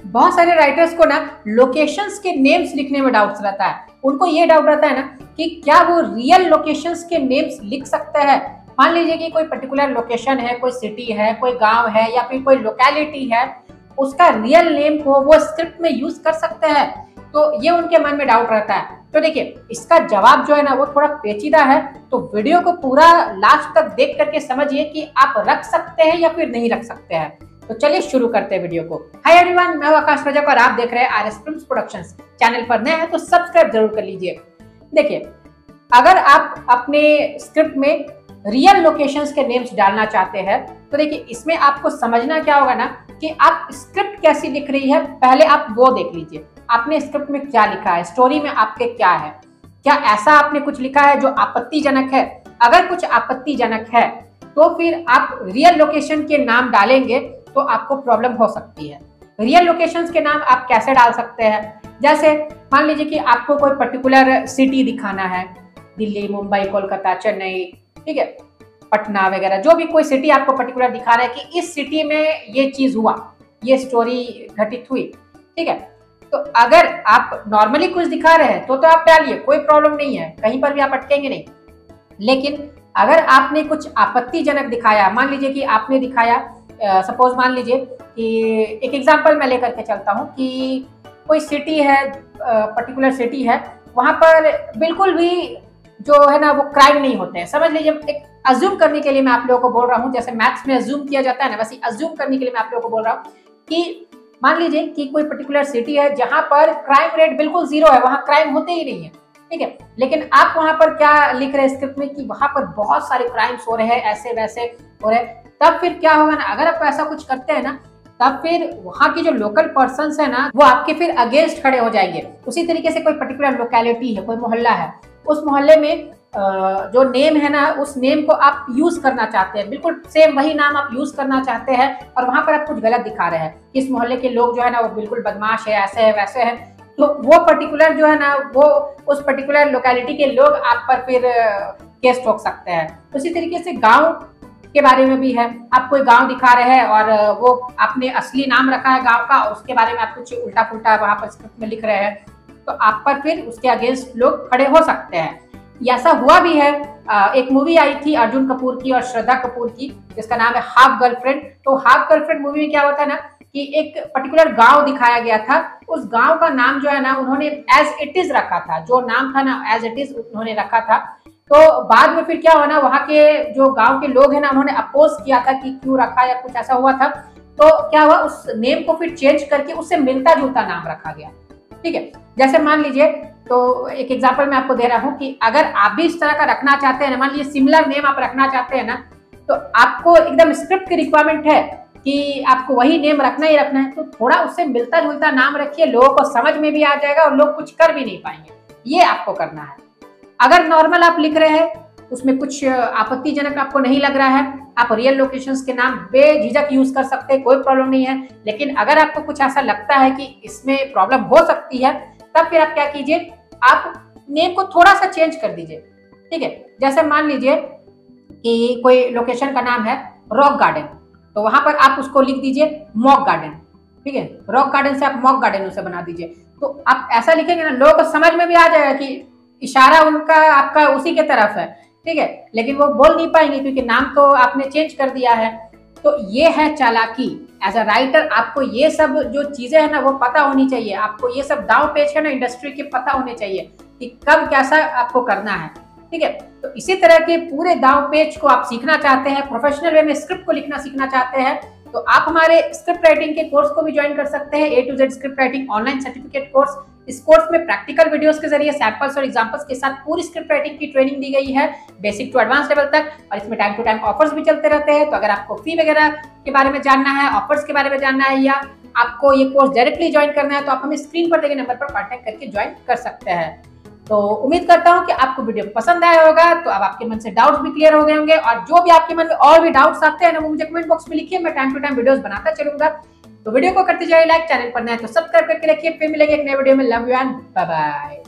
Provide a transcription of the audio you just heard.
बहुत सारे राइटर्स को ना लोकेशंस के नेम्स लिखने में डाउट्स रहता है। उनको ये डाउट रहता है ना कि क्या वो रियल लोकेशंस के नेम्स लिख सकते हैं। मान लीजिए कि कोई पर्टिकुलर लोकेशन है, कोई सिटी है, कोई गांव है या फिर कोई लोकेलिटी है, उसका रियल नेम को वो स्क्रिप्ट में यूज कर सकते हैं। तो ये उनके मन में डाउट रहता है। तो देखिए, इसका जवाब जो है ना वो थोड़ा पेचीदा है। तो वीडियो को पूरा लास्ट तक देख करके समझिए कि आप रख सकते हैं या फिर नहीं रख सकते हैं। तो चलिए शुरू करते हैं वीडियो को। हाय एवरीवन, मैं हूं आकाश रजक और आप देख रहे हैं आरएस फिल्म्स प्रोडक्शंस। चैनल पर नए हैं तो सब्सक्राइब जरूर कर लीजिए। देखिए, अगर आप अपने स्क्रिप्ट में रियल लोकेशंस के नेम्स डालना चाहते हैं तो देखिए, इसमें आपको समझना क्या होगा ना कि आप स्क्रिप्ट कैसी लिख रही है, पहले आप वो देख लीजिए। आपने स्क्रिप्ट में क्या लिखा है, स्टोरी में आपके क्या है, क्या ऐसा आपने कुछ लिखा है जो आपत्तिजनक है। अगर कुछ आपत्तिजनक है तो फिर आप रियल लोकेशन के नाम डालेंगे तो आपको प्रॉब्लम हो सकती है। रियल लोकेशंस के नाम आप कैसे डाल सकते हैं, जैसे मान लीजिए कि आपको कोई पर्टिकुलर सिटी दिखाना है, दिल्ली, मुंबई, कोलकाता, चेन्नई, ठीक है, पटना वगैरह, जो भी कोई सिटी आपको पर्टिकुलर दिखा रहा है कि इस सिटी में ये चीज हुआ, ये स्टोरी घटित हुई, ठीक है। तो अगर आप नॉर्मली कुछ दिखा रहे हैं तो आप डालिए, कोई प्रॉब्लम नहीं है, कहीं पर भी आप अटकेंगे नहीं। लेकिन अगर आपने कुछ आपत्तिजनक दिखाया, मान लीजिए कि आपने दिखाया, सपोज मान लीजिए कि एक एग्जांपल मैं लेकर के चलता हूँ कि कोई सिटी है, पर्टिकुलर सिटी है, वहां पर बिल्कुल भी जो है ना वो क्राइम नहीं होते हैं। समझ लीजिए, एक अज्यूम करने के लिए मैं आप लोगों को बोल रहा हूँ, जैसे मैथ्स में अज्यूम किया जाता है ना, वैसे अज्यूम करने के लिए मैं आप लोगों को बोल रहा हूँ कि मान लीजिए कि कोई पर्टिकुलर सिटी है जहां पर क्राइम रेट बिल्कुल जीरो है, वहां क्राइम होते ही नहीं है, ठीक है। लेकिन आप वहां पर क्या लिख रहे हैं स्क्रिप्ट में कि वहां पर बहुत सारे क्राइम्स हो रहे हैं, ऐसे वैसे हो रहे हैं। तब फिर क्या होगा ना, अगर आप ऐसा कुछ करते हैं ना, तब फिर वहां की जो लोकल पर्सन्स है ना वो आपके फिर अगेंस्ट खड़े हो जाएंगे। उसी तरीके से कोई पर्टिकुलर लोकेलिटी है, कोई मोहल्ला है, उस मोहल्ले में जो नेम है ना, उस नेम को आप यूज करना चाहते हैं, बिल्कुल सेम वही नाम आप यूज करना चाहते हैं, और वहां पर आप कुछ गलत दिखा रहे हैं, इस मोहल्ले के लोग जो है ना वो बिल्कुल बदमाश है, ऐसे है वैसे है। तो वो पर्टिकुलर जो है ना वो उस पर्टिकुलर लोकेलिटी के लोग आप पर फिर केस ठोक सकते हैं। उसी तरीके से गांव के बारे में भी है, आप कोई गांव दिखा रहे हैं और वो आपने असली नाम रखा है गांव का और उसके बारे में आप कुछ उल्टा पुल्टा वहां पर स्क्रिप्ट में लिख रहे हैं, तो आप पर फिर उसके अगेंस्ट लोग खड़े हो सकते हैं। ऐसा हुआ भी है। एक मूवी आई थी अर्जुन कपूर की और श्रद्धा कपूर की, जिसका नाम है हाफ गर्लफ्रेंड। तो हाफ गर्लफ्रेंड मूवी में क्या होता है ना कि एक पर्टिकुलर गांव दिखाया गया था, उस गांव का नाम जो है ना उन्होंने एज इट इज रखा था, जो नाम था ना एज इट इज उन्होंने रखा था। तो बाद में फिर क्या हुआ ना, वहां के जो गांव के लोग हैं ना उन्होंने अपोज किया था कि क्यों रखा या कुछ ऐसा हुआ था। तो क्या हुआ, उस नेम को फिर चेंज करके उससे मिलता जुलता नाम रखा गया, ठीक है। जैसे मान लीजिए, तो एक एग्जांपल मैं आपको दे रहा हूं कि अगर आप भी इस तरह का रखना चाहते हैं ना, मान लीजिए सिमिलर नेम आप रखना चाहते हैं ना, तो आपको एकदम स्क्रिप्ट की रिक्वायरमेंट है कि आपको वही नेम रखना ही रखना है, तो थोड़ा उससे मिलता जुलता नाम रखिए, लोगों को समझ में भी आ जाएगा और लोग कुछ कर भी नहीं पाएंगे। ये आपको करना है। अगर नॉर्मल आप लिख रहे हैं, उसमें कुछ आपत्तिजनक आपको नहीं लग रहा है, आप रियल लोकेशंस के नाम बेझिझक यूज कर सकते हैं, कोई प्रॉब्लम नहीं है। लेकिन अगर आपको कुछ ऐसा लगता है कि इसमें प्रॉब्लम हो सकती है, तब फिर आप क्या कीजिए, आप नेम को थोड़ा सा चेंज कर दीजिए, ठीक है। जैसे मान लीजिए कि कोई लोकेशन का नाम है रॉक गार्डन, तो वहां पर आप उसको लिख दीजिए मॉक गार्डन, ठीक है। रॉक गार्डन से आप मॉक गार्डन उसे बना दीजिए। तो आप ऐसा लिखेंगे ना, लोगों को समझ में भी आ जाएगा कि इशारा उनका आपका उसी के तरफ है, ठीक है। लेकिन वो बोल नहीं पाएंगे क्योंकि नाम तो आपने चेंज कर दिया है। तो ये है चालाकी। एज अ राइटर आपको ये सब जो चीजें है ना वो पता होनी चाहिए, आपको ये सब दांव पेच है ना इंडस्ट्री के पता होने चाहिए कि कब कैसा आपको करना है, ठीक है। तो इसी तरह के पूरे दांव पेच को आप सीखना चाहते हैं, प्रोफेशनल वे में स्क्रिप्ट को लिखना सीखना चाहते हैं, तो आप हमारे स्क्रिप्ट राइटिंग के कोर्स को भी ज्वाइन कर सकते हैं, A to Z script writing online certificate course. इस कोर्स में प्रैक्टिकल वीडियोस के जरिए सैंपल्स और एग्जांपल्स के साथ पूरी स्क्रिप्ट राइटिंग की ट्रेनिंग दी गई है, बेसिक टू एडवांस लेवल तक। और इसमें टाइम टू टाइम ऑफर्स भी चलते रहते हैं। तो अगर आपको फी वगैरह के बारे में जानना है, ऑफर्स के बारे में जानना है, या आपको ये कोर्स डायरेक्टली ज्वाइन करना है, तो आप हमें स्क्रीन पर दिए नंबर पर कॉन्टैक्ट करके ज्वाइन कर सकते हैं। तो उम्मीद करता हूं कि आपको वीडियो पसंद आया होगा। तो अब आपके मन से डाउट्स भी क्लियर हो गए होंगे, और जो भी आपके मन में और भी डाउट्स आते हैं ना वो मुझे कमेंट बॉक्स में लिखिए, मैं टाइम टू टाइम वीडियोस बनाता चलूंगा। तो वीडियो को करते जाइए लाइक, चैनल पर नए तो सब्सक्राइब करके रखिए। फिर मिलेंगे एक नए वीडियो में। Love you and bye bye.